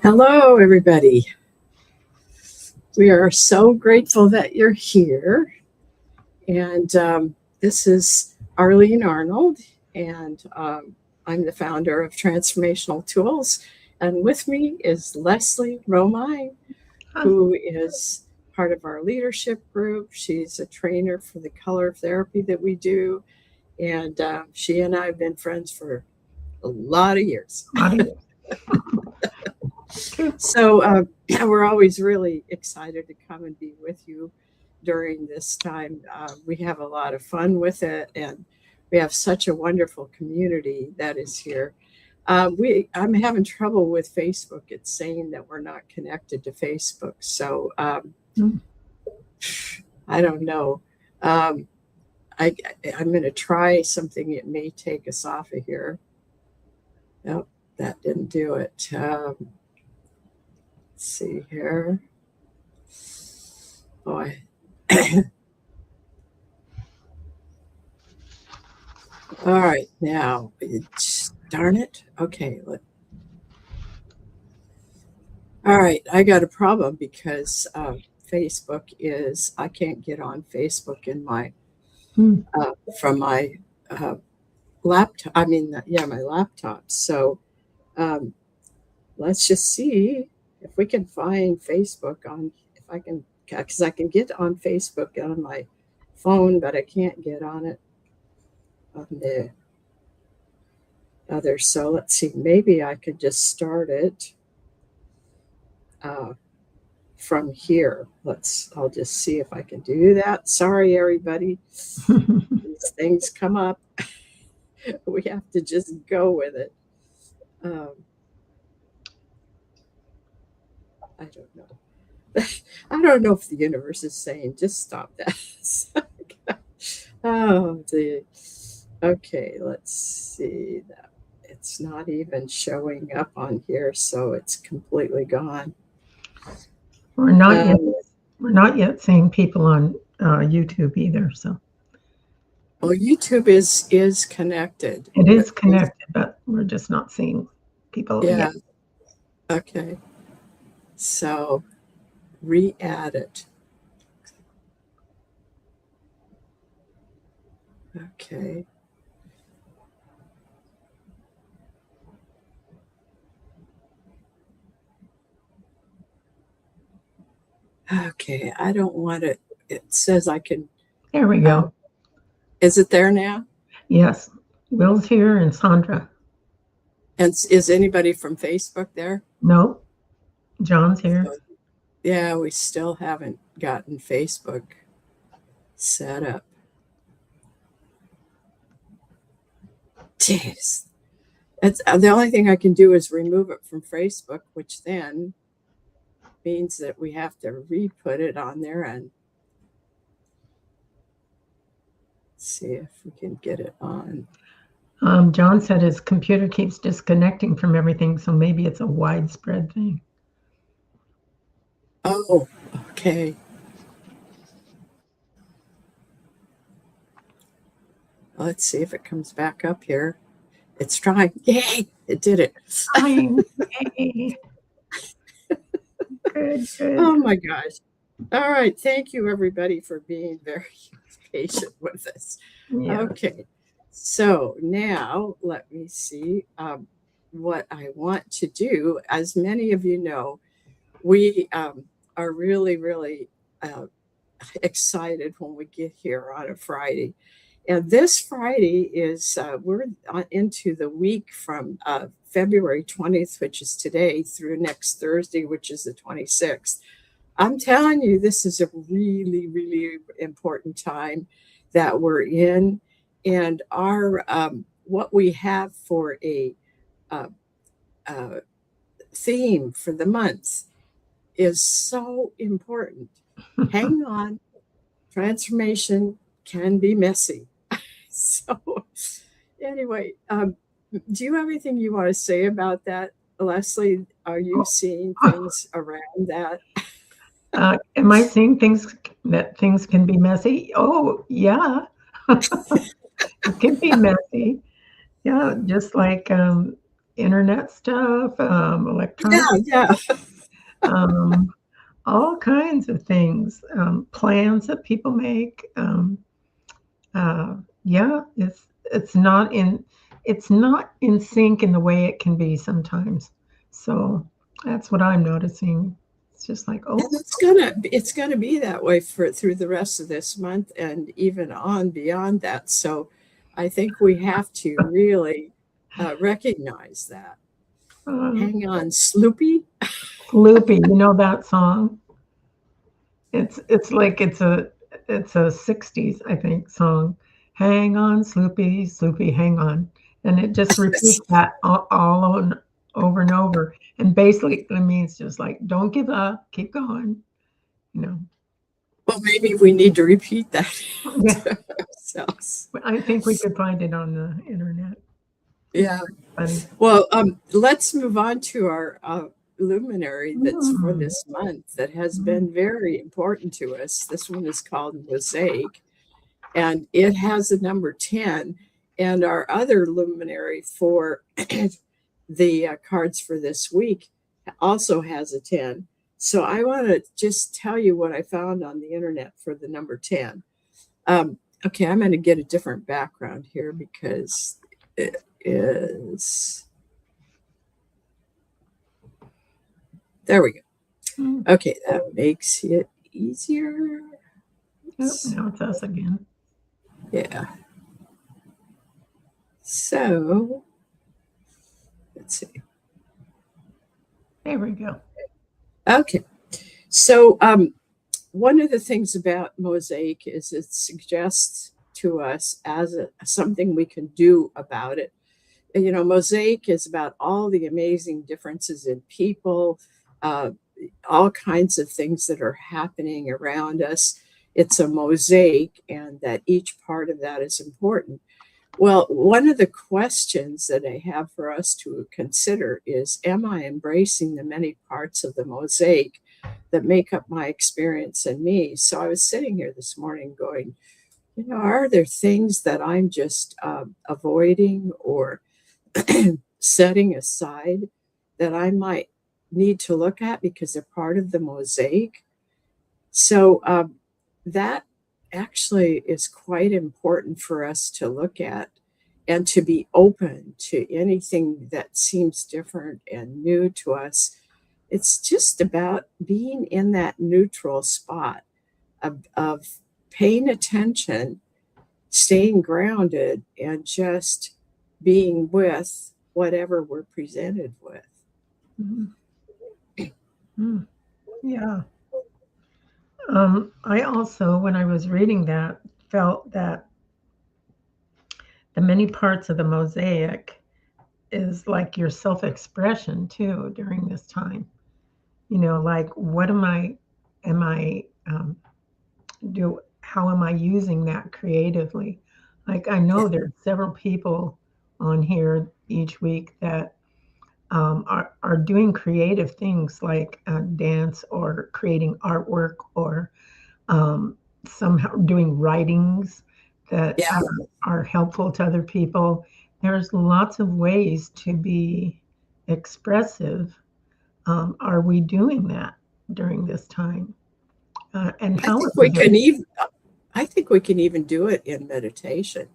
Hello, everybody. We are so grateful that you're here. And this is Arlene Arnold, and I'm the founder of Transformational Tools. And with me is Leslie Romine, who is part of our leadership group. She's a trainer for the color therapy that we do. And she and I have been friends for a lot of years. So we're always really excited to come and be with you during this time. We have a lot of fun with it, and we have such a wonderful community that is here. I'm having trouble with Facebook. It's saying that we're not connected to Facebook. So I don't know. I'm going to try something. It may take us off of here. Nope, that didn't do it. Let's see here. Boy. All right, now, darn it. Okay. All right, I got a problem because Facebook is, I can't get on Facebook in my, from my laptop. I mean, my laptop. So let's just see if we can find Facebook on, if I can, because I can get on Facebook on my phone, but I can't get on it on the other. So let's see, maybe I could just start it from here. I'll just see if I can do that. Sorry, everybody. These things come up. We have to just go with it. I don't know. I don't know if the universe is saying, just stop that. Oh, dear. Okay, let's see. That it's not even showing up on here, so it's completely gone. We're not yet seeing people on YouTube either. So. Well, YouTube is connected. It is connected, but we're just not seeing people yet. Okay. So re-add it. Okay. Okay, I don't want it. It says I can. There we go. Is it there now? Yes. Will's here and Sandra. And is anybody from Facebook there? No. John's here. So, yeah, we still haven't gotten Facebook set up. Jeez. It's, the only thing I can do is remove it from Facebook, which then means that we have to re-put it on there and see if we can get it on. John said his computer keeps disconnecting from everything, so maybe it's a widespread thing. Oh, okay. Let's see if it comes back up here. It's trying. Yay! It did it. Yay. Good. Oh my gosh. All right. Thank you, everybody, for being very patient with us. Yeah. Okay. So now let me see what I want to do. As many of you know, we are really, really excited when we get here on a Friday. And this Friday is, we're into the week from February 20th, which is today, through next Thursday, which is the 26th. I'm telling you, this is a really, really important time that we're in. And our what we have for a theme for the month is so important. Hang on. Transformation can be messy. So anyway, do you have anything you want to say about that, Leslie? Are you seeing things around that? Am I seeing things can be messy? Oh, yeah. It can be messy. Yeah, just like internet stuff, electronic, Yeah, yeah. um, all kinds of things, plans that people make. Yeah, it's not in sync in the way it can be sometimes. So that's what I'm noticing. It's just like, And oh, it's gonna be that way for through the rest of this month and even on beyond that. So I think we have to really recognize that. uh, Hang on, Sloopy. Sloopy, you know that song? It's like it's a 60s, I think, song. Hang on, Sloopy, Sloopy, hang on. And it just repeats that over and over. And basically it means just like, don't give up, keep going, you know. Well, maybe we need to repeat that Yeah, to ourselves. I think we could find it on the internet. It's Yeah. funny. Well, let's move on to our luminary that's for Mm, this month that has mm, been very important to us. This one is called Mosaic, and it has the number 10. And our other luminary for the cards for this week also has a 10. So I want to just tell you what I found on the internet for the number 10. Okay, I'm going to get a different background here because it is. There we go. mm. Okay, that makes it easier. Yep, now it's us again. Yeah. So let's see. There we go. Okay. So one of the things about Mosaic is it suggests to us as something we can do about it. You know, Mosaic is about all the amazing differences in people, uh, all kinds of things that are happening around us. It's a mosaic, and that each part of that is important. Well, one of the questions that I have for us to consider is, am I embracing the many parts of the mosaic that make up my experience and me? So I was sitting here this morning going, are there things that I'm just avoiding or setting aside that I might need to look at because they're part of the mosaic? So that actually is quite important for us to look at and to be open to anything that seems different and new to us. It's just about being in that neutral spot of paying attention, staying grounded, and just being with whatever we're presented with. Mm, mm. Yeah. I also, when I was reading that, felt that the many parts of the mosaic is like your self-expression too during this time. You know, like what am I how am I using that creatively? Like I Yeah. know there's several people on here each week that are doing creative things like dance or creating artwork or um, somehow doing writings that Yeah. are helpful to other people. There's lots of ways to be expressive. Are we doing that during this time? And I how think are we we doing? can even I think we can even do it in meditation.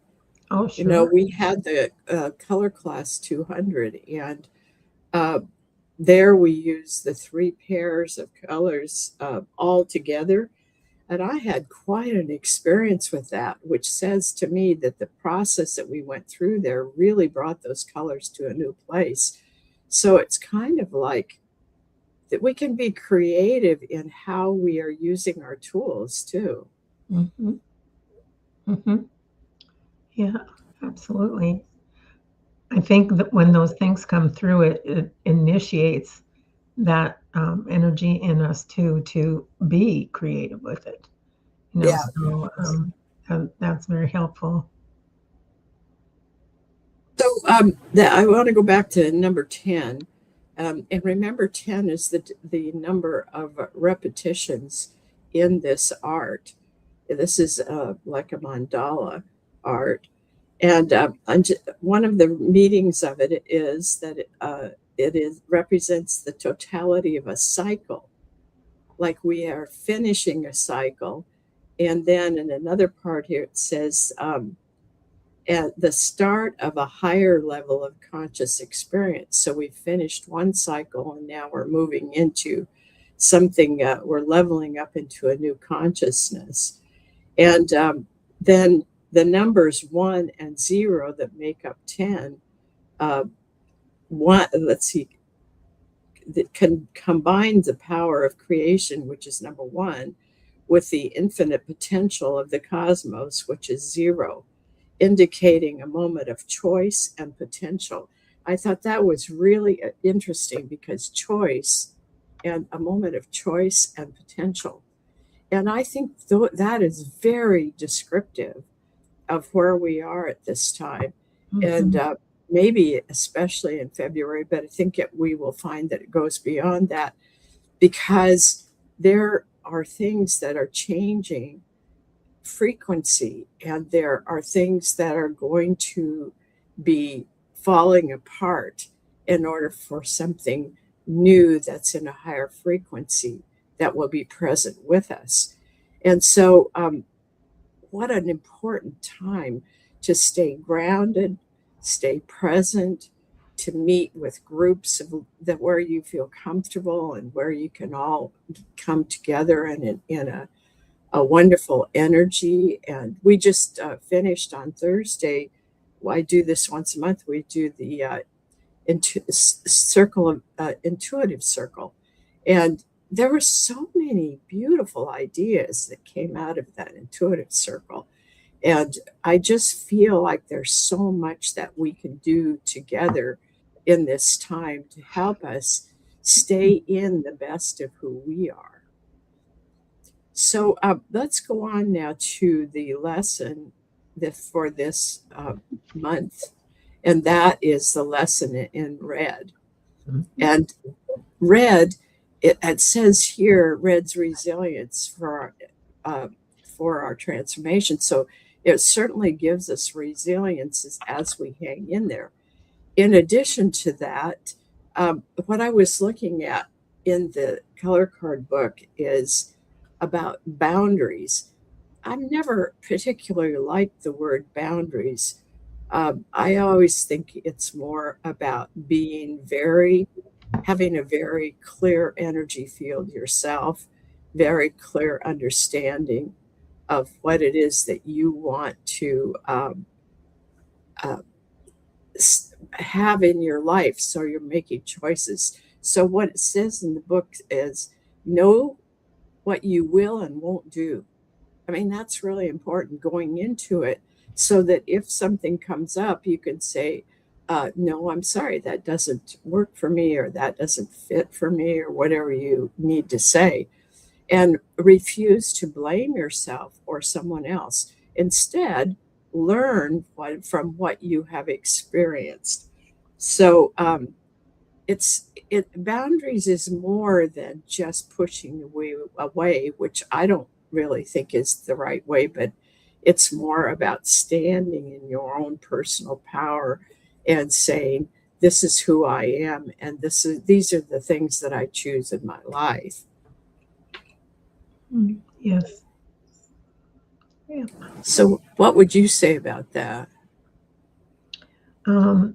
Oh, You know, sure. we had the color class 200, and uh, there we use the three pairs of colors all together. And I had quite an experience with that, which says to me that the process that we went through there really brought those colors to a new place. So it's kind of like that we can be creative in how we are using our tools too. Hmm. Hmm. Yeah, absolutely. I think that when those things come through, it initiates that energy in us too to be creative with it. You know, Yeah. so that's very helpful. So I want to go back to number 10. And remember, 10 is the number of repetitions in this art. This is like a mandala art. And one of the meanings of it is that it is represents the totality of a cycle, like we are finishing a cycle. And then in another part here, it says at the start of a higher level of conscious experience. So we finished one cycle and now we're moving into something, we're leveling up into a new consciousness. And then the numbers 1 and 0 that make up 10, uh, let's see, that can combine the power of creation, which is number 1, with the infinite potential of the cosmos, which is 0, indicating a moment of choice and potential. I thought that was really interesting because choice and a moment of choice and potential. And I think that is very descriptive of where we are at this time. And Mhm. maybe especially in February, but I think we will find that it goes beyond that because there are things that are changing frequency, and there are things that are going to be falling apart in order for something new that's in a higher frequency that will be present with us. And so, what an important time to stay grounded, stay present, to meet with groups that where you feel comfortable and where you can all come together in a wonderful energy. And we just finished on Thursday. Well, I do this once a month. We do the circle of intuitive circle, and there were so many beautiful ideas that came out of that intuitive circle. And I just feel like there's so much that we can do together in this time to help us stay in the best of who we are. So let's go on now to the lesson for this month, and that is the lesson in red. Mhm. And red, it says here, red's resilience for our transformation. So it certainly gives us resilience as we hang in there. In addition to that, what I was looking at in the color card book is about boundaries. I've never particularly liked the word boundaries. I always think it's more about having a very clear energy field yourself, very clear understanding of what it is that you want to uh, have in your life. So you're making choices. So, what it says in the book is know what you will and won't do. I mean, that's really important going into it so that if something comes up, you can say, no, I'm sorry, that doesn't work for me, or that doesn't fit for me, or whatever you need to say, and refuse to blame yourself or someone else. Instead, learn from what you have experienced. So, boundaries is more than just pushing away, which I don't really think is the right way, but it's more about standing in your own personal power and saying, this is who I am, and these are the things that I choose in my life. Mm. Yes. Yeah. So what would you say about that? Um,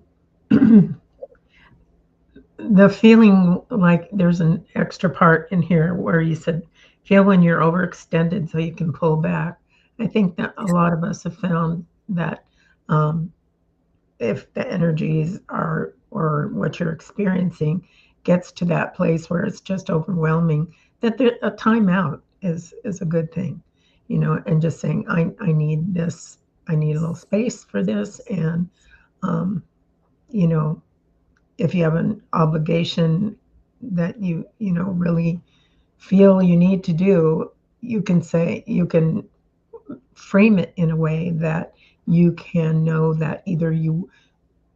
the feeling like there's an extra part in here where you said, feel when you're overextended so you can pull back. I think that a lot of us have found that um, if the energies are or what you're experiencing gets to that place where it's just overwhelming, that a timeout is a good thing, and just saying, I need this, I need a little space for this, and um, you know, if you have an obligation that you really feel you need to do, you can frame it in a way that you can know that either you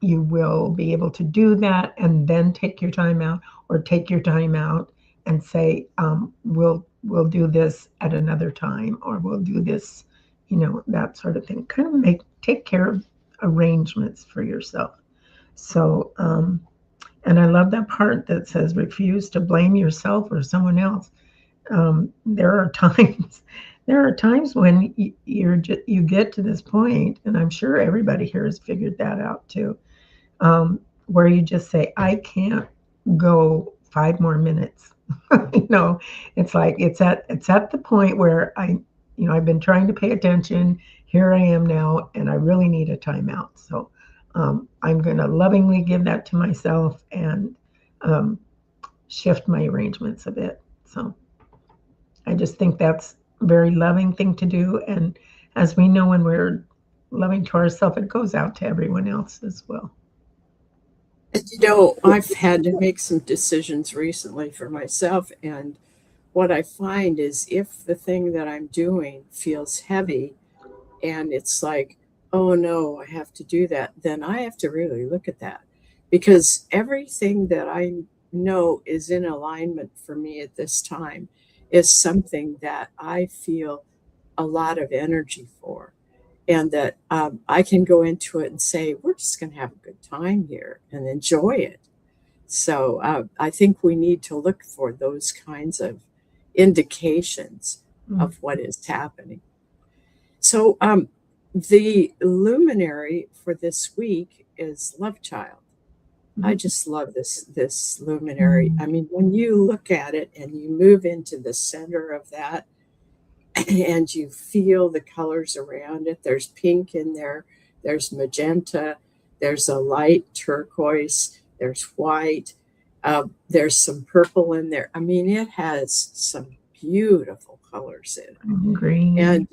will be able to do that and then take your time out, or take your time out and say, we'll do this at another time, or we'll do this, that sort of thing. Kind of take care arrangements for yourself. So, and I love that part that says refuse to blame yourself or someone else. There are times, there are times when you get to this point, and I'm sure everybody here has figured that out too, where you just say, I can't go 5 more minutes. you know, it's like it's at the point where I've been trying to pay attention. Here I am now, and I really need a timeout. So I'm going to lovingly give that to myself and um, shift my arrangements a bit. So I just think that's a very loving thing to do. And as we know, when we're loving to ourselves, it goes out to everyone else as well. And, I've had to make some decisions recently for myself, and what I find is if the thing that I'm doing feels heavy and it's like, oh no, I have to do that, then I have to really look at that because everything that I know is in alignment for me at this time is something that I feel a lot of energy for. And that I can go into it and say, we're just going to have a good time here and enjoy it. So I think we need to look for those kinds of indications Mm. of what is happening. So the luminary for this week is Love Child. I just love this luminary. I Mm. mean, when you look at it and you move into the center of that and you feel the colors around it, there's pink in there, there's magenta, there's a light turquoise, there's white, there's some purple in there. I mean, it has some beautiful colors in it. Green. And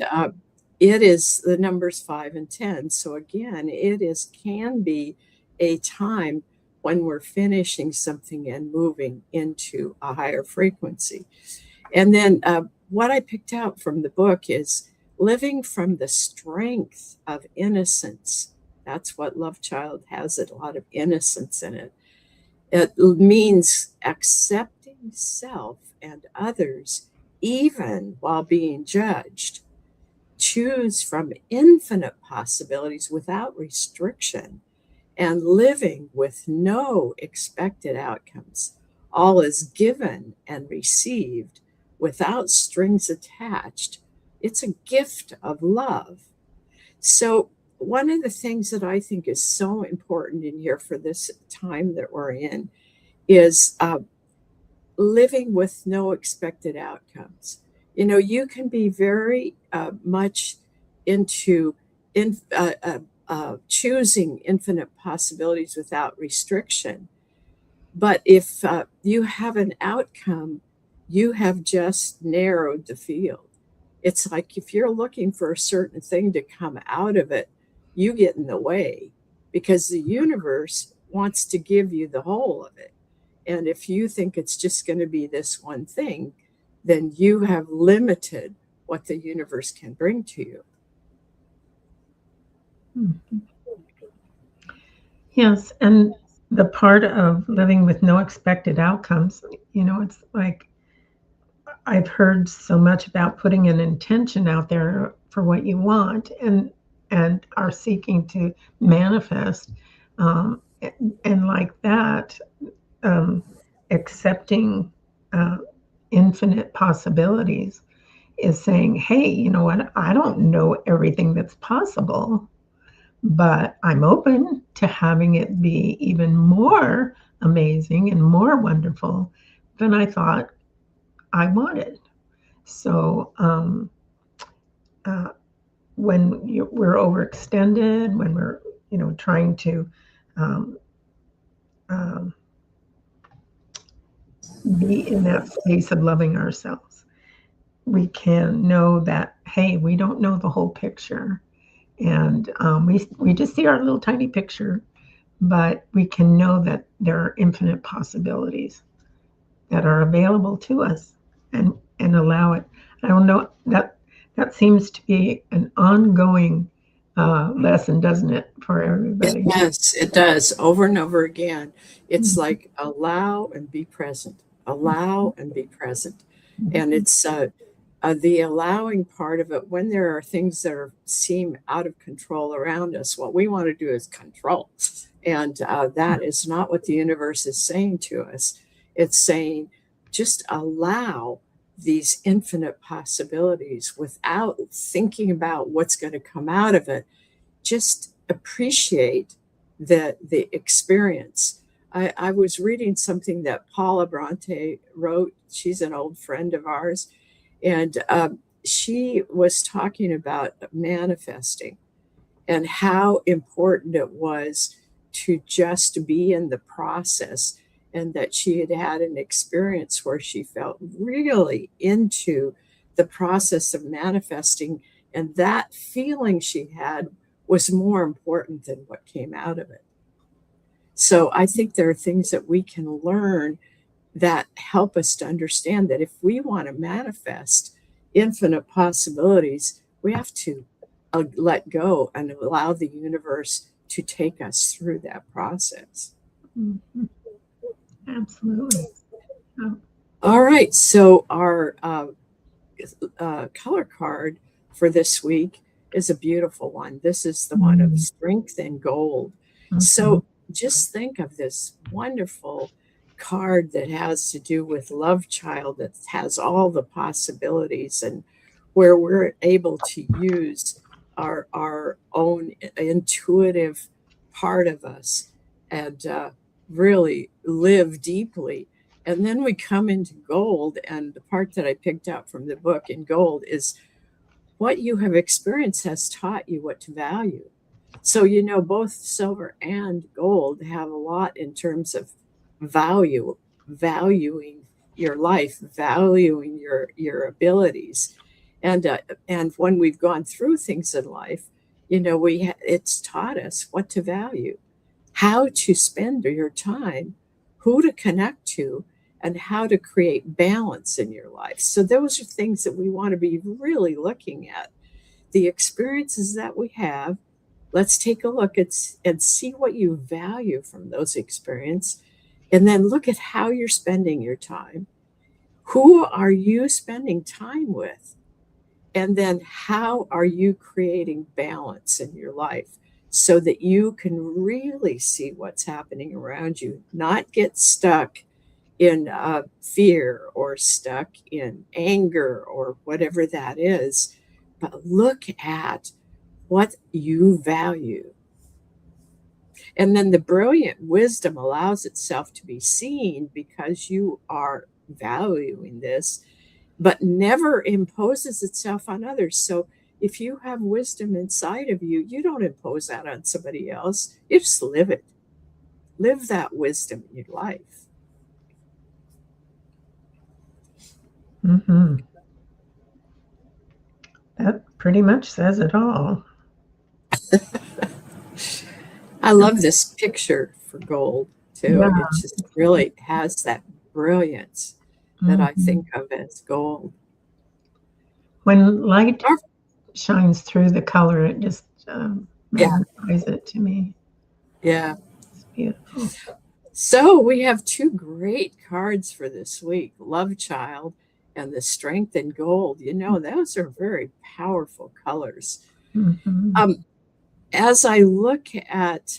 it is the numbers 5 and 10. So again, can be a time when we're finishing something and moving into a higher frequency. And then what I picked out from the book is living from the strength of innocence. That's what Love Child has, a lot of innocence in it. It means accepting self and others even while being judged. Choose from infinite possibilities without restriction and living with no expected outcomes. All is given and received without strings attached. It's a gift of love. So, one of the things that I think is so important in here for this time that we're in is living with no expected outcomes. You can be very much into choosing infinite possibilities without restriction. But if you have an outcome, you have just narrowed the field. It's like if you're looking for a certain thing to come out of it, you get in the way because the universe wants to give you the whole of it. And if you think it's just going to be this one thing, then you have limited what the universe can bring to you. Yes, and the part of living with no expected outcomes, it's like I've heard so much about putting an intention out there for what you want and are seeking to manifest, and like that, um, accepting uh, infinite possibilities is saying, hey, you know what? I don't know everything that's possible, but I'm open to having it be even more amazing and more wonderful than I thought I wanted. So uh, when we're overextended, when we're trying to um, um, be in that space of loving ourselves, we can know that hey, we don't know the whole picture, and we just see our little tiny picture, but we can know that there are infinite possibilities that are available to us, and allow it. I don't know, that seems to be an ongoing lesson, doesn't it, for everybody? Yes, it does over and over again. It's like allow and be present, allow and be present. And it's the allowing part of it, when there are things that seem out of control around us, what we want to do is control. And that is not what the universe is saying to us. It's saying just allow these infinite possibilities without thinking about what's going to come out of it. Just appreciate the experience. I was reading something that Paula Bronte wrote. She's an old friend of ours, and she was talking about manifesting and how important it was to just be in the process, and that she had had an experience where she felt really into the process of manifesting, and that feeling she had was more important than what came out of it. So I think there are things that we can learn that help us to understand that if we want to manifest infinite possibilities, we have to let go and allow the universe to take us through that process. Mhm. Absolutely. Oh, All right, so our color card for this week is a beautiful one. This is the one of mm, strength and gold. mhm, So just think of this wonderful card that has to do with love child, that has all the possibilities, and where we're able to use our own intuitive part of us, and really live deeply. And then we come into gold, and the part that I picked out from the book in gold is what you have experienced has taught you what to value. So, both silver and gold have a lot in terms of valuing your life, valuing your abilities. And when we've gone through things in life, it's taught us what to value, how to spend your time, who to connect to, and how to create balance in your life. So, those are things that we want to be really looking at. The experiences that we have, let's take a look at and see what you value from those experiences. And then look at how you're spending your time. Who are you spending time with? And then how are you creating balance in your life so that you can really see what's happening around you, not get stuck in fear or stuck in anger or whatever that is, but look at what you value. And then the brilliant wisdom allows itself to be seen because you are valuing this, but never imposes itself on others. So if you have wisdom inside of you, you don't impose that on somebody else. You just live it. Live that wisdom in your life. mhm. That pretty much says it all. I love this picture for gold too. Yeah. It just really has that brilliance that I Mhm. think of as gold. When light Oh, shines through the color, it just yeah, magnifies it to me. yeah. It's beautiful. So we have two great cards for this week, Love Child and the Strength and Gold. Those are very powerful colors. Mhm. Um, as I look at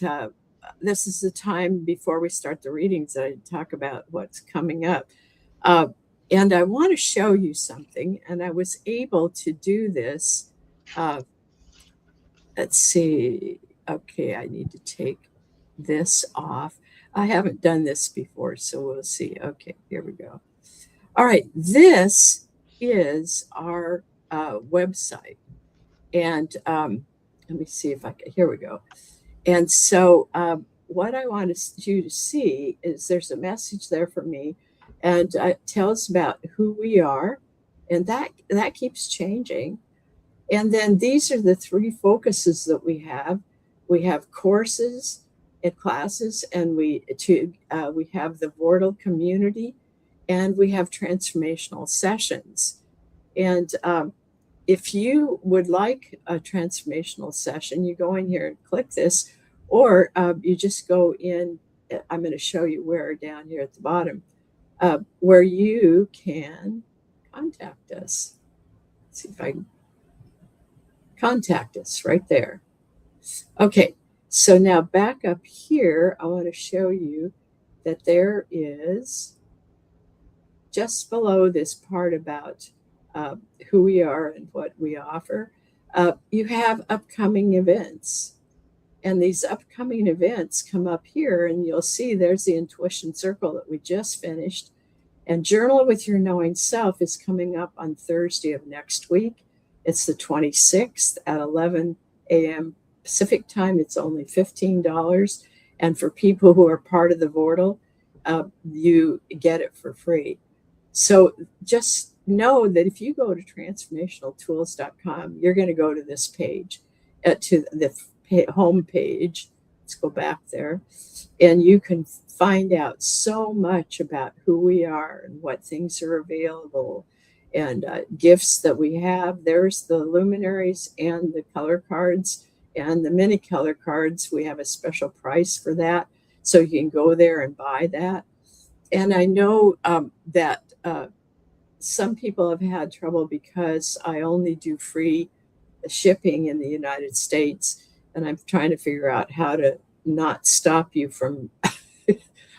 this is the time before we start the readings that I talk about what's coming up. Uh, and I want to show you something. And I was able to do this. Uh, let's see. Okay, I need to take this off. I haven't done this before, so we'll see. Okay, here we go. All right, this is our website. And let me see if I can. Here we go. And so, what I want you to see is there's a message there for me, and it tells about who we are, and that keeps changing. And then these are the three focuses that we have. We have courses and classes, and we have the Vortal community, and we have transformational sessions. And if you would like a transformational session, you go in here and click this, or you just go in. I'm going to show you where down here at the bottom, where you can contact us. see if I can contact us right there. Okay, so now back up here, I want to show you that there is just below this part about who we are and what we offer, you have upcoming events. And these upcoming events come up here, and you'll see there's the intuition circle that we just finished. And Journal with Your Knowing Self is coming up on Thursday of next week. It's the 26th at 11 a.m. Pacific time. It's only $15. And for people who are part of the Vortal, you get it for free. So just know that if you go to transformationaltools.com, you're going to go to this page, to the home page. Let's go back there. And you can find out so much about who we are and what things are available and gifts that we have. There's the luminaries and the color cards and the mini color cards. We have a special price for that. So you can go there and buy that. And I know that some people have had trouble because I only do free shipping in the United States. And I'm trying to figure out how to not stop you from.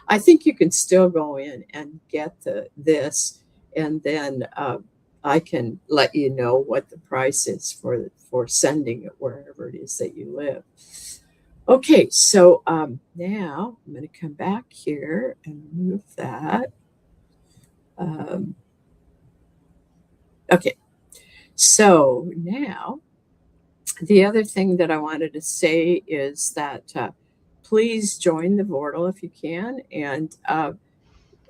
I think you can still go in and get this, and then I can let you know what the price is for sending it wherever it is that you live. Okay, so now I'm going to come back here and move that. Okay, so now the other thing that I wanted to say is that please join the Vortal if you can. And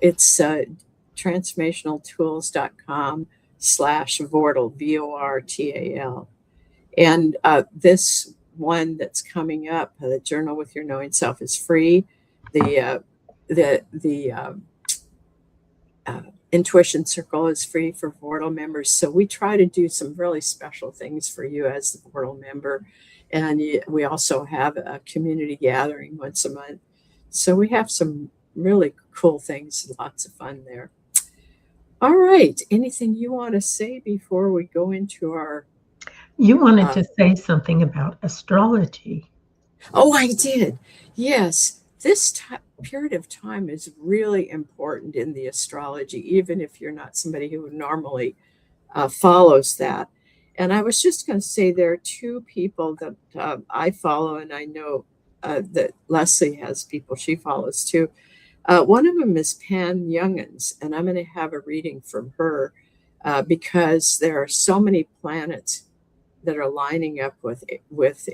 it's transformationaltools.com/Vortal, VORTAL. And this one that's coming up, the Journal with Your Knowing Self, is free. The Intuition Circle is free for Vortal members. So we try to do some really special things for you as the Vortal member. And we also have a community gathering once a month. So we have some really cool things, lots of fun there. All right. Anything you want to say before we go into our... You wanted to say something about astrology. Oh, I did. Yes. This period of time is really important in the astrology, even if you're not somebody who normally follows that. And I was just going to say there are two people that I follow, and I know that Leslie has people she follows too. One of them is Pam Youngins, and I'm going to have a reading from her because there are so many planets that are lining up with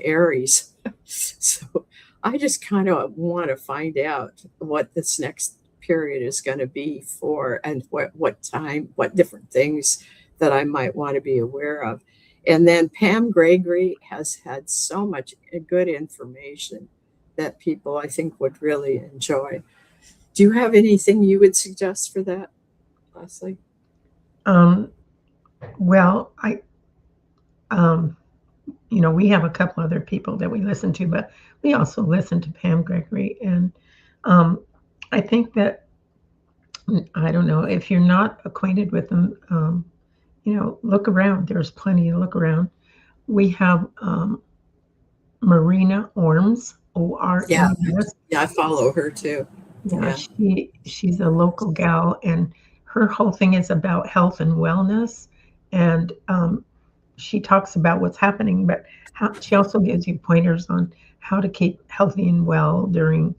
Aries. So I just kind of want to find out what this next period is going to be for, and what time, what different things that I might want to be aware of. And then Pam Gregory has had so much good information that people I think would really enjoy. Do you have anything you would suggest for that, Leslie? Well, we have a couple other people that we listen to, but we also listen to Pam Gregory. And I think that, I don't know, if you're not acquainted with them, look around. There's plenty to look around. We have Marina Orms, ORMS. Yeah, I follow her too. Yeah, she's a local gal, and her whole thing is about health and wellness. And she talks about what's happening, but she also gives you pointers on how to keep healthy and well during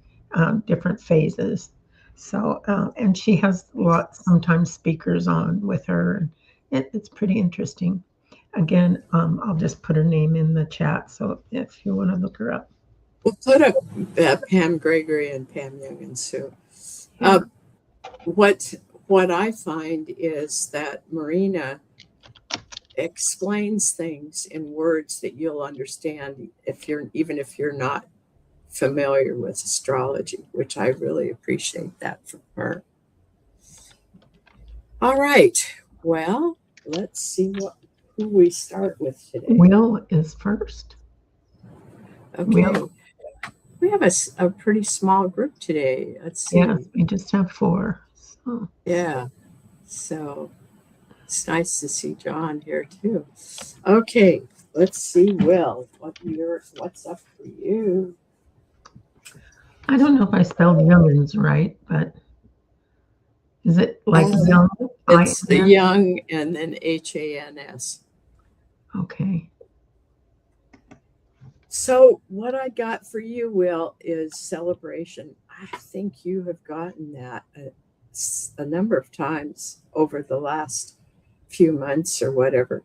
different phases. So, and she has sometimes speakers on with her. It's pretty interesting. Again, I'll just put her name in the chat, so if you want to look her up. We'll put up Pam Gregory and Pam Youngins too. Yeah. What I find is that Marina explains things in words that you'll understand even if you're not familiar with astrology, which I really appreciate that from her. All right. Well, let's see who we start with today. Will is first. Okay. Will. We have a pretty small group today. Let's see. Yes, we just have 4. So. Yeah. So It's nice to see John here too. Okay, let's see, Will, what's up for you? I don't know if I spelled youngins right, but is it like young? It's the IN? young and then HANS. Okay. So what I got for you, Will, is celebration. I think you have gotten that a number of times over the last few months or whatever.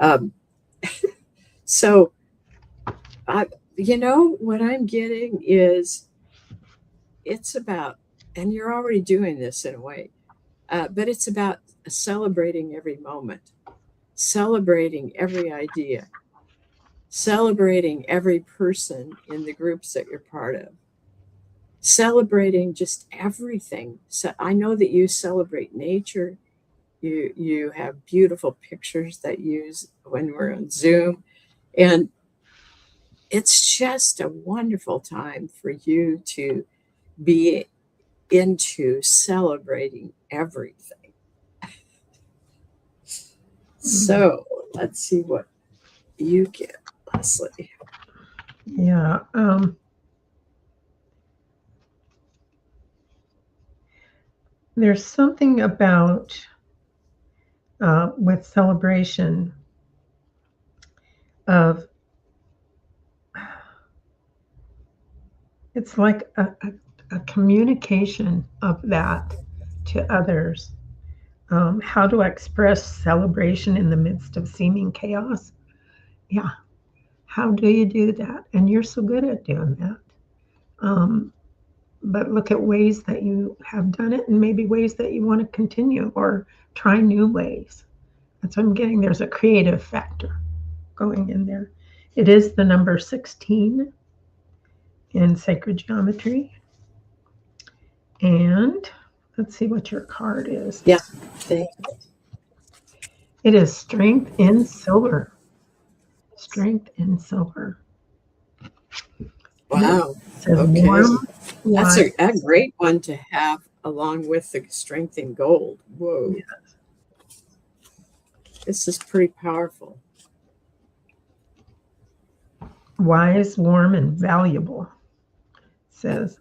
Um, so I, what I'm getting is it's about, and you're already doing this in a way, but it's about celebrating every moment, celebrating every idea, celebrating every person in the groups that you're part of, celebrating just everything. So I know that you celebrate nature. You have beautiful pictures that you use when we're on Zoom, and it's just a wonderful time for you to be into celebrating everything. So let's see what you get, Leslie. Yeah. There's something about with celebration of it's like a communication of that to others. How to express celebration in the midst of seeming chaos? Yeah. How do you do that? And you're so good at doing that. Um, but look at ways that you have done it and maybe ways that you want to continue or try new ways. That's what I'm getting. There's a creative factor going in there. It is the number 16 in sacred geometry. And let's see what your card is. Yeah, thank you. It is strength in silver. Strength in silver. Wow. Says Okay. warm, That's wise. a great one to have along with the strength in gold. Whoa. Yes. This is pretty powerful. Wise, warm, and valuable. Says.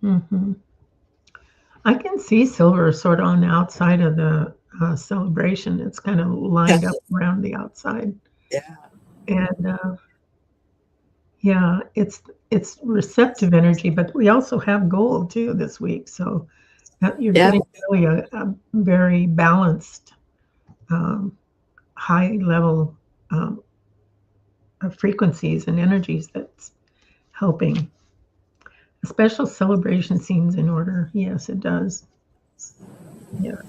I can see silver sort of on the outside of the celebration. It's kind of lined up around the outside. Yeah. And yeah, it's receptive energy, but we also have gold too this week. So you're Yeah. getting really a very balanced, high level of frequencies and energies that's helping. A special celebration seems in order. Yes, it does. Yes.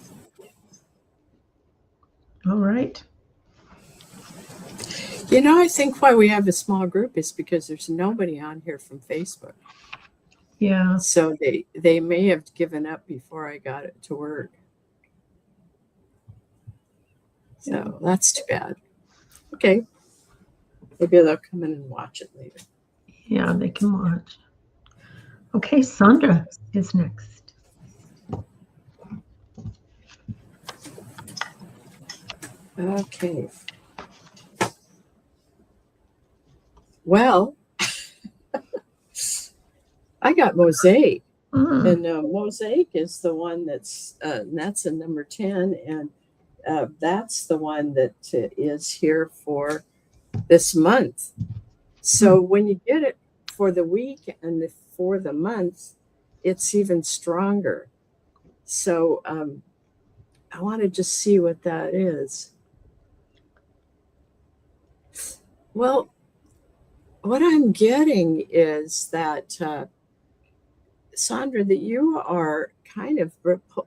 All right. I think why we have a small group is because there's nobody on here from Facebook. Yeah. So they may have given up before I got it to work. So that's too bad. Okay. Maybe they'll come in and watch it later. Yeah, they can watch. Okay, Sandra is next. Okay. Well, I got mosaic, and mosaic is the one that's a number 10, and that's the one that is here for this month. So when you get it for the week and for the month, it's even stronger. So I want to just see what that is. Well, what I'm getting is that, Sandra, that you are kind of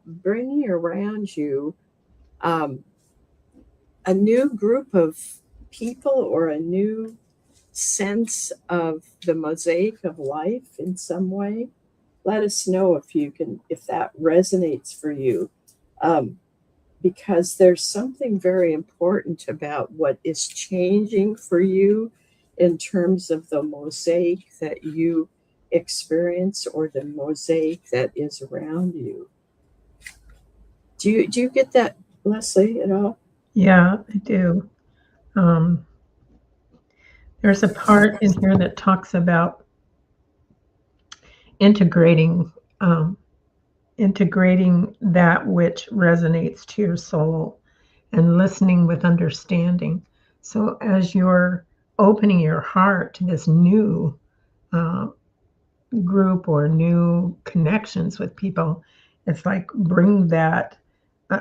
bringing around you um, a new group of people or a new sense of the mosaic of life in some way. Let us know if that resonates for you. Um, because there's something very important about what is changing for you in terms of the mosaic that you experience or the mosaic that is around you. Do you get that Leslie, at all? Yeah, I do. Um, there's a part in here that talks about integrating um, integrating that which resonates to your soul and listening with understanding. So as you're opening your heart to this new uh, group or new connections with people, it's like bring that,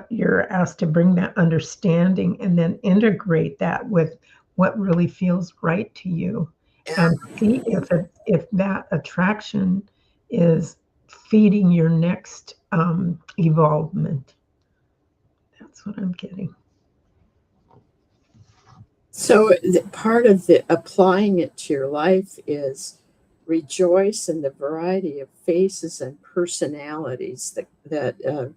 you're asked to bring that understanding and then integrate that with what really feels right to you and see if that attraction is feeding your next evolvement. That's what I'm getting. So part of the applying it to your life is rejoice in the variety of faces and personalities that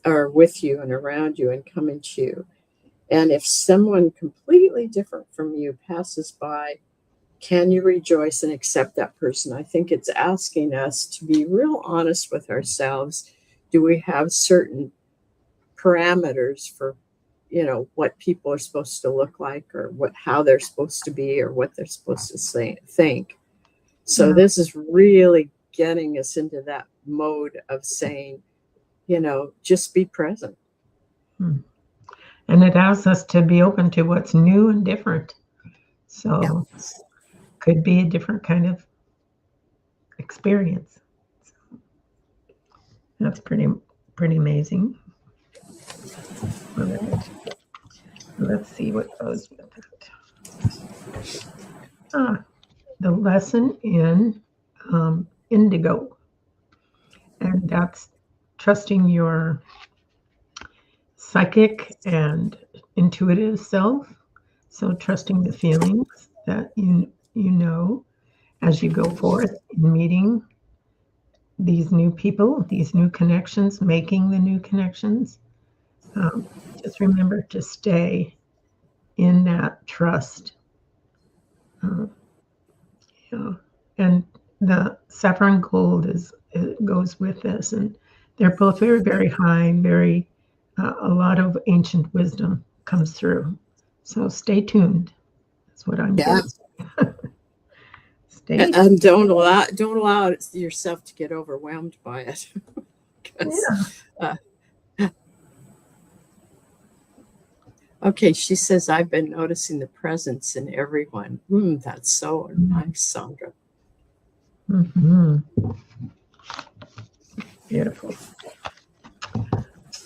are with you and around you and coming to you. And if someone completely different from you passes by, can you rejoice and accept that person? I think it's asking us to be real honest with ourselves. Do we have certain parameters for, what people are supposed to look like, or how they're supposed to be, or what they're supposed to think? So Yeah. this is really getting us into that mode of saying, just be present. Hmm. And it asks us to be open to what's new and different. Yeah. So could be a different kind of experience. That's pretty amazing. All right. Let's see what goes with it. Ah, the lesson in indigo, and that's trusting your psychic and intuitive self. So trusting the feelings that you know as you go forth in meeting these new people, these new connections, making the new connections. Um, just remember to stay in that trust. Uh, yeah. And the saffron gold is it goes with this, and they're both very, very high, very a lot of ancient wisdom comes through. So stay tuned. That's what I'm Yeah. getting. Stay. And don't allow yourself to get overwhelmed by it. Because Yeah. uh, okay, she says, I've been noticing the presence in everyone. That's so nice, Sandra. Mm-hmm. Beautiful.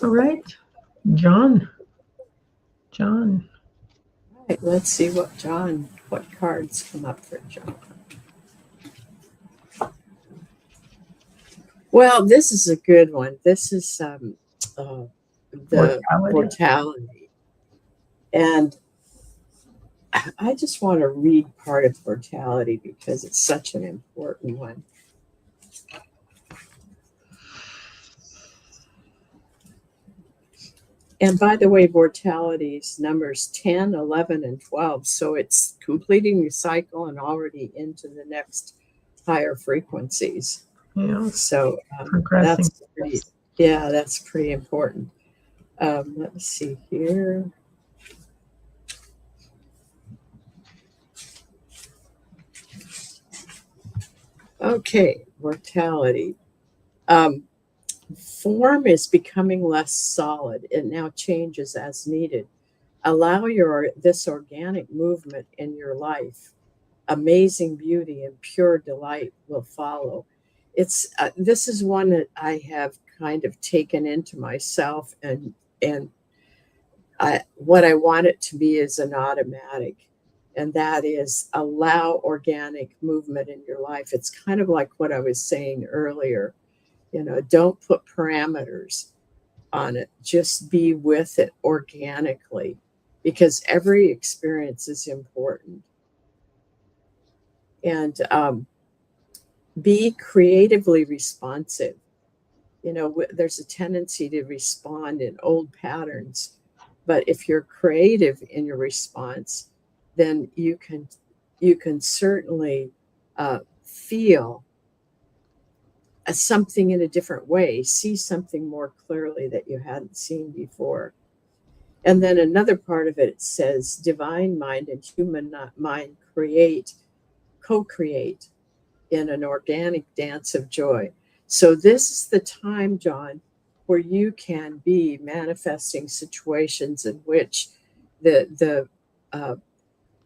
All right, John. John. All right, let's see what cards come up for John. Well, this is a good one. This is uh, the Mortality. mortality. And I just want to read part of mortality because it's such an important one. And by the way, mortality is numbers 10, 11, and 12. So it's completing the cycle and already into the next higher frequencies. Yeah. So Progressing. that's pretty important. Let me see here. Okay, mortality. Um, Form is becoming less solid. It now changes as needed. Allow this organic movement in your life. Amazing beauty and pure delight will follow. It's This is one that I have kind of taken into myself, and what I want it to be is an automatic, and that is allow organic movement in your life. It's kind of like what I was saying earlier. Don't put parameters on it. Just be with it organically, because every experience is important. And be creatively responsive. There's a tendency to respond in old patterns, but if you're creative in your response, then you can certainly feel something in a different way, see something more clearly that you hadn't seen before. And then another part of it says divine mind and human mind co-create in an organic dance of joy. So this is the time, John, where you can be manifesting situations in which the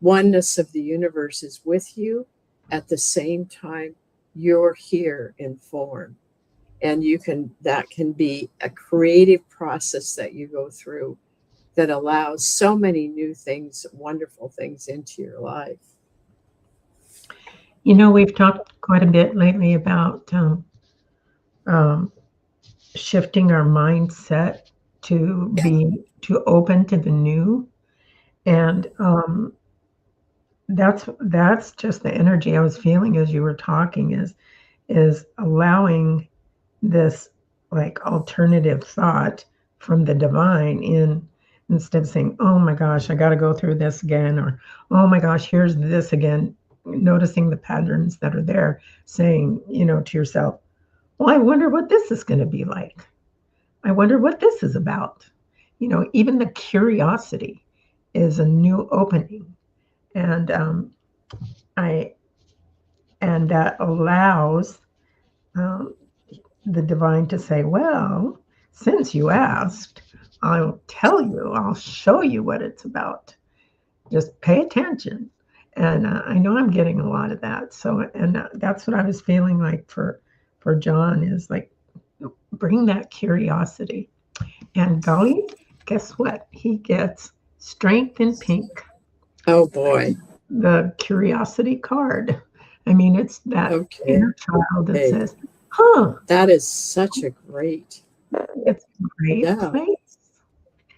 oneness of the universe is with you. At the same time, you're here in form, and that can be a creative process that you go through that allows so many new things, wonderful things into your life. We've talked quite a bit lately about um, shifting our mindset to open to the new, and that's just the energy I was feeling as you were talking is allowing this like alternative thought from the divine in instead of saying, oh my gosh, I got to go through this again, or oh my gosh, here's this again, noticing the patterns that are there, saying, to yourself, well, I wonder what this is going to be like. I wonder what this is about. Even the curiosity is a new opening. And I and that allows um, the divine to say, well, since you asked, I'll tell you, I'll show you what it's about. Just pay attention. And I know I'm getting a lot of that. So, and that's what I was feeling like for John is like, bring that curiosity. And golly, guess what? He gets strength in pink. Oh boy. The curiosity card. I mean, it's that Okay. inner child that says, huh, that is such a great, it's a great yeah. place,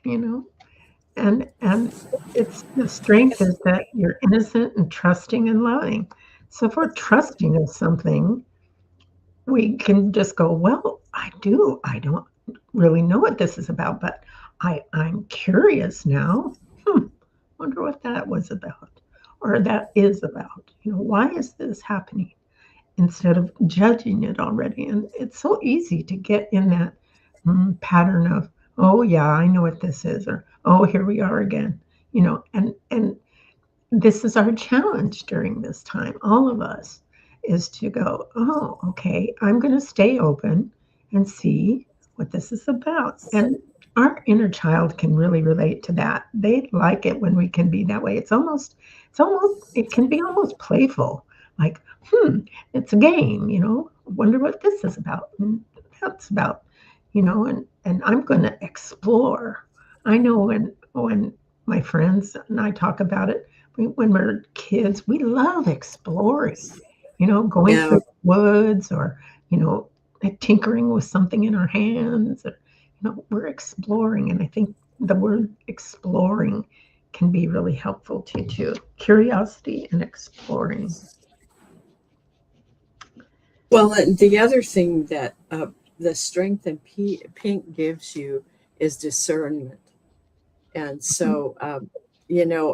and it's the strength is that you're innocent and trusting and loving. So if we're trusting of something, we can just go, well, I don't really know what this is about, but I'm curious now. Wonder what that was about, or that is about. Why is this happening? Instead of judging it already. And it's so easy to get in that pattern of, oh yeah, I know what this is, or oh, here we are again. And this is our challenge during this time, all of us, is to go, oh, okay, I'm going to stay open and see what this is about. And our inner child can really relate to that. They like it when we can be that way. It can be almost playful. Like, it's a game, wonder what this is about. And that's about, and I'm going to explore. I know when my friends and I talk about it, when we're kids, we love exploring, going through the woods or, tinkering with something in our hands. Or, we're exploring. And I think the word exploring can be really helpful too. Curiosity and exploring. Well, the other thing that the strength in pink gives you is discernment. And so,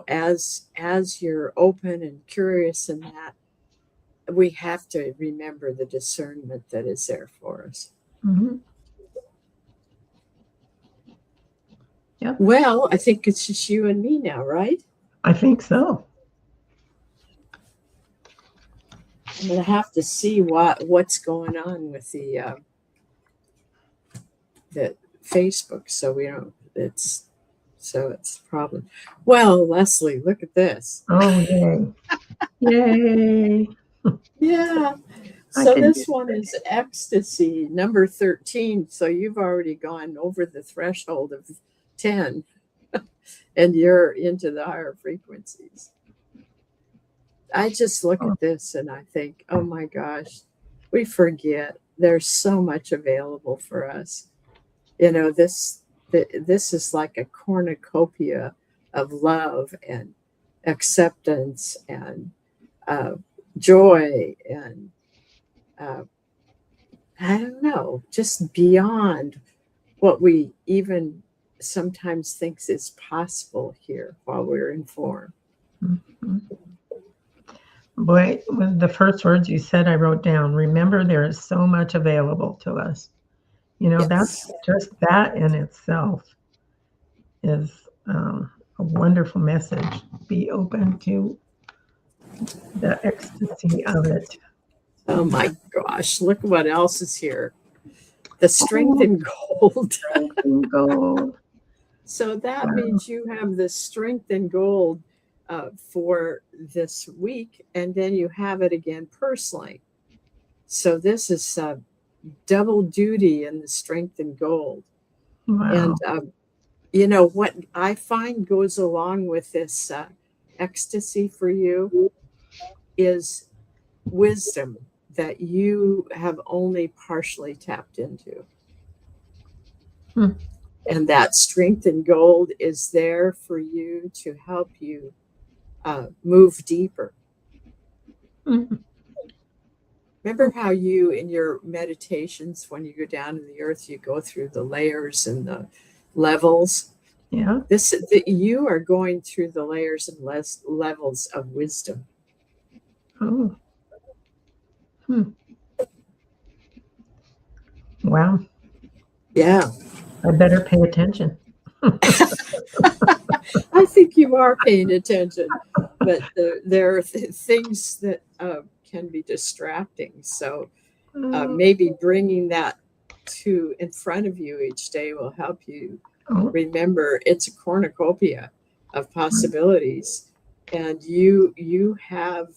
as you're open and curious in that, we have to remember the discernment that is there for us. Mm-hmm. Yep. Well, I think it's just you and me now, right? I think so. I'm going to have to see what's going on with the Facebook, so we don't. It's a problem. Well, Leslie, look at this. Oh, yay! Yay! Yeah. So this one is ecstasy number 13. So you've already gone over the threshold of 10 and you're into the higher frequencies. I just look at this and I think, oh my gosh, we forget there's so much available for us. This is like a cornucopia of love and acceptance and joy and I don't know, just beyond what we even sometimes thinks is possible here while we're in form. Mm-hmm. Boy, the first words you said, I wrote down. Remember, there is so much available to us. That's just that in itself is a wonderful message. Be open to the ecstasy of it. Oh my gosh, look what else is here. The strength Oh, and gold. strength and gold. So that Wow. means you have the strength and gold for this week, and then you have it again personally. So this is double duty in the strength and gold. And Wow. what I find goes along with this ecstasy for you is wisdom that you have only partially tapped into. Hmm. And that strength and gold is there for you to help you move deeper. Hmm. Remember how you, in your meditations, when you go down to the earth, you go through the layers and the levels. Yeah. You are going through the layers and levels of wisdom. Oh. Hmm. Wow. Yeah, I better pay attention. I think you are paying attention, but there are things that can be distracting. So Oh. maybe bringing that to in front of you each day will help you Oh. remember it's a cornucopia of possibilities, and you have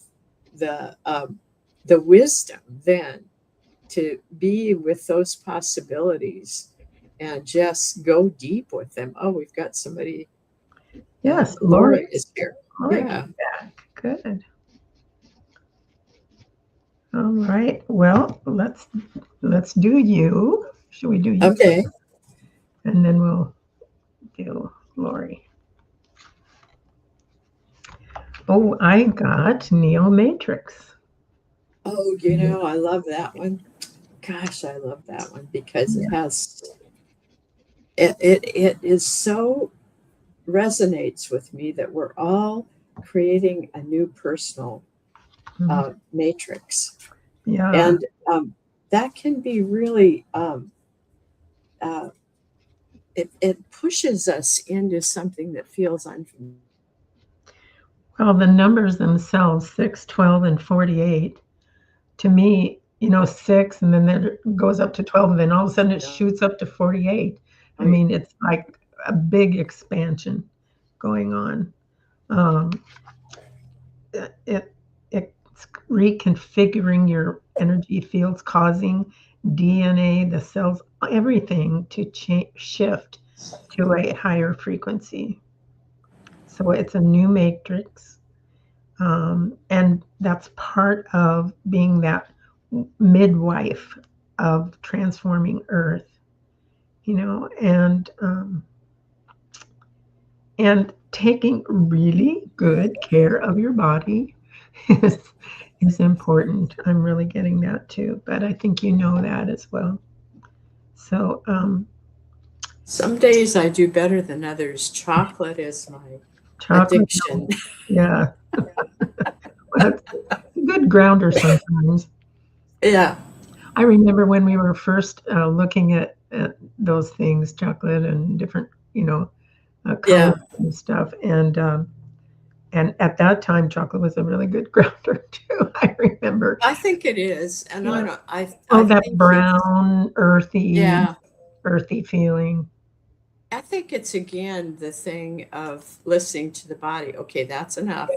the wisdom then to be with those possibilities and just go deep with them. Oh, we've got somebody. Yes, Laura Lori. is here. Lori Yeah. came back. Good. All right. Well, let's do you. Should we do you first? Okay. And then we'll do Lori. Oh, I got Neo Matrix. Oh, I love that one. Gosh, I love that one because Yeah. it is so resonates with me that we're all creating a new personal Mhm. matrix, Yeah. and that can be really uh, it pushes us into something that feels unfamiliar. Well, the numbers themselves, 6, 12, and 48, to me, 6, and then it goes up to 12, and then all of a sudden it shoots up to 48. I mean, it's like a big expansion going on. Um, it's reconfiguring your energy fields, causing DNA, the cells, everything to shift to a higher frequency. So it's a new matrix. And that's part of being that midwife of transforming Earth, and taking really good care of your body is is important. I'm really getting that too, but I think you know that as well. So, Some days I do better than others. Chocolate is my chocolate addiction. milk, yeah, well, it's a good grounder sometimes. Yeah, I remember when we were first looking at those things, chocolate and different, colors yeah. and stuff, and at that time, chocolate was a really good grounder too. I remember. I think it is, and I Yeah. don't. I Oh, that think it's brown, yeah. earthy feeling. I think it's again the thing of listening to the body. Okay, that's enough.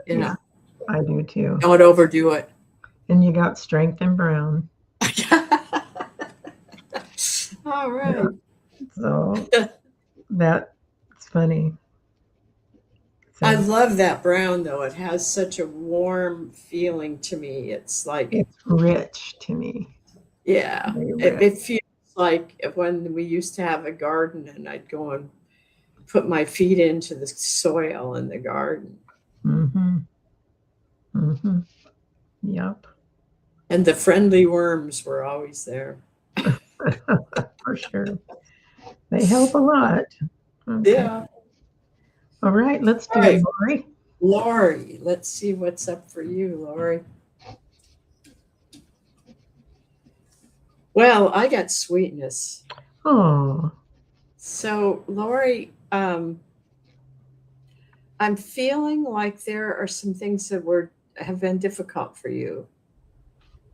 You Yeah, know, I do too. don't overdo it. And you got strength and brown. All Yeah. right. So that's funny. I So love that brown though. It has such a warm feeling to me. It's like, it's rich to me. yeah, Very rich. it feels like when we used to have a garden and I'd go and put my feet into the soil in the garden. Mm-hmm. Mm-hmm. Yep. And the friendly worms were always there. For sure. They help a lot. Okay. Yeah. All right, let's All do right. Lori. Lori, let's see what's up for you, Lori. Well, I got sweetness. Oh, So, Lori, I'm feeling like there are some things that have been difficult for you,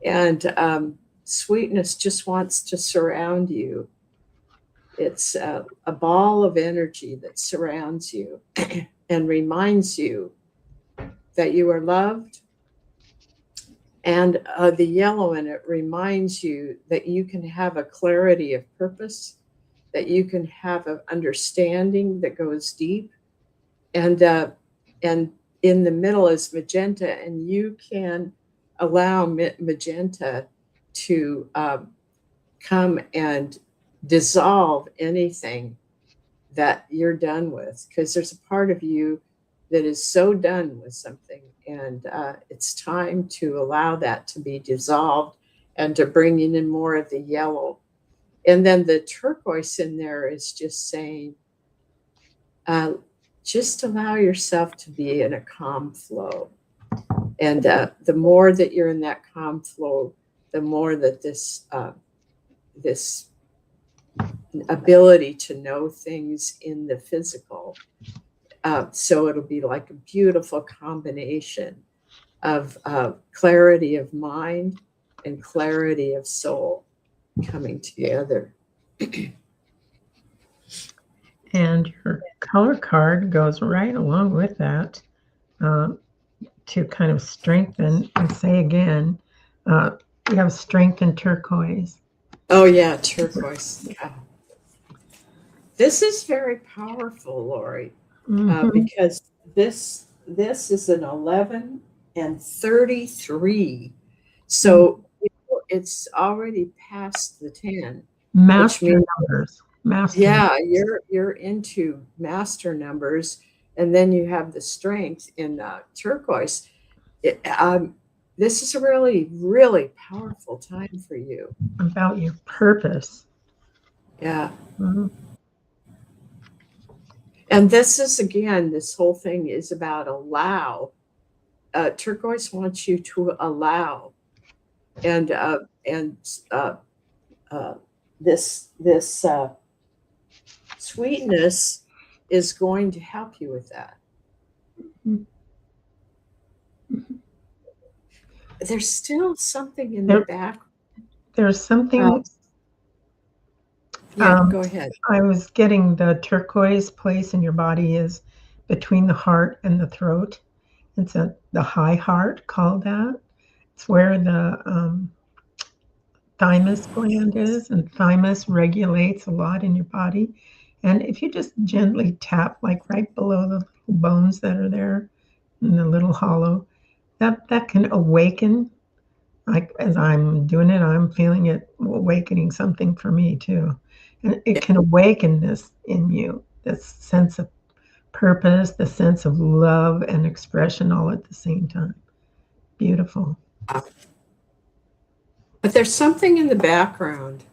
and sweetness just wants to surround you. It's a ball of energy that surrounds you and reminds you that you are loved. And the yellow in it reminds you that you can have a clarity of purpose, that you can have an understanding that goes deep. And in the middle is magenta, and you can allow magenta to come and dissolve anything that you're done with, because there's a part of you that is so done with something, and it's time to allow that to be dissolved and to bring in more of the yellow. And then the turquoise in there is just saying, uh, just allow yourself to be in a calm flow. And the more that you're in that calm flow, the more that this ability to know things in the physical. So it'll be like a beautiful combination of clarity of mind and clarity of soul coming together. And your color card goes right along with that, to kind of strengthen and say again, you have strength in turquoise. Oh, yeah, turquoise. Yeah. This is very powerful, Lori, because this is an 11 and 33. So it's already past the 10. Master numbers. Yeah, you're into master numbers, and then you have the strength in turquoise. This is a really, really powerful time for you. About your purpose. Yeah. And this is, again, this whole thing is about allow. Turquoise wants you to allow, and this sweetness is going to help you with that. There's still something in the back. There's something. Yeah, go ahead. I was getting the turquoise place in your body is between the heart and the throat. It's the high heart, called that. It's where the thymus gland is, and thymus regulates a lot in your body. And if you just gently tap, like right below the little bones that are there in the little hollow, that can awaken. Like as I'm doing it, I'm feeling it awakening something for me too. And it can awaken this in you, this sense of purpose, the sense of love and expression all at the same time. Beautiful. But there's something in the background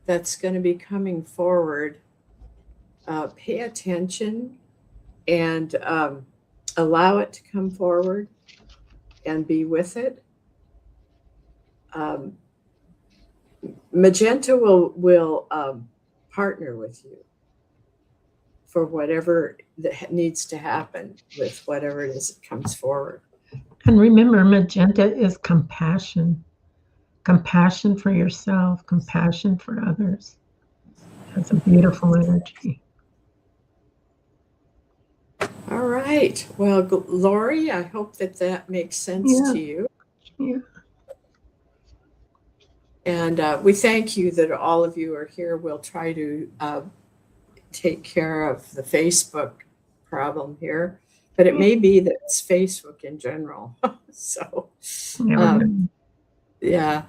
that's going to be coming forward. Pay attention and allow it to come forward and be with it. Magenta will partner with you for whatever that needs to happen with whatever it is that comes forward. And remember, magenta is compassion. Compassion for yourself, compassion for others. That's a beautiful energy. All right. Well, Lori, I hope that makes sense to you. Yeah. And we thank you that all of you are here. We'll try to take care of the Facebook problem here, but it may be that it's Facebook in general. So, yeah.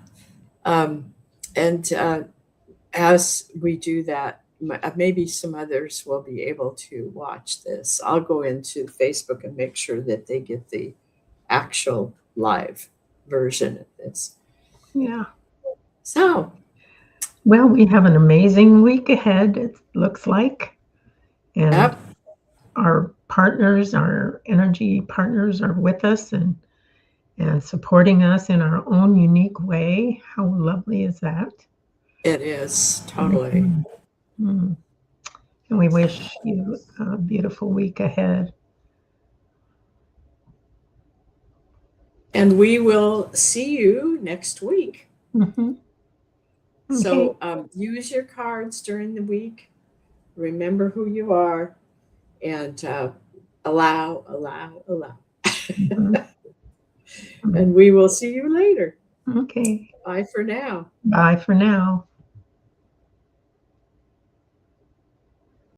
And as we do that, maybe some others will be able to watch this. I'll go into Facebook and make sure that they get the actual live version of this. Yeah. So, well, we have an amazing week ahead, it looks like. And our partners, our energy partners are with us and supporting us in our own unique way. How lovely is that? It is, totally. And we wish you a beautiful week ahead. And we will see you next week. Mhm. Okay. So use your cards during the week. Remember who you are and allow, allow, allow. Mhm. And we will see you later. Okay. Bye for now. Bye for now.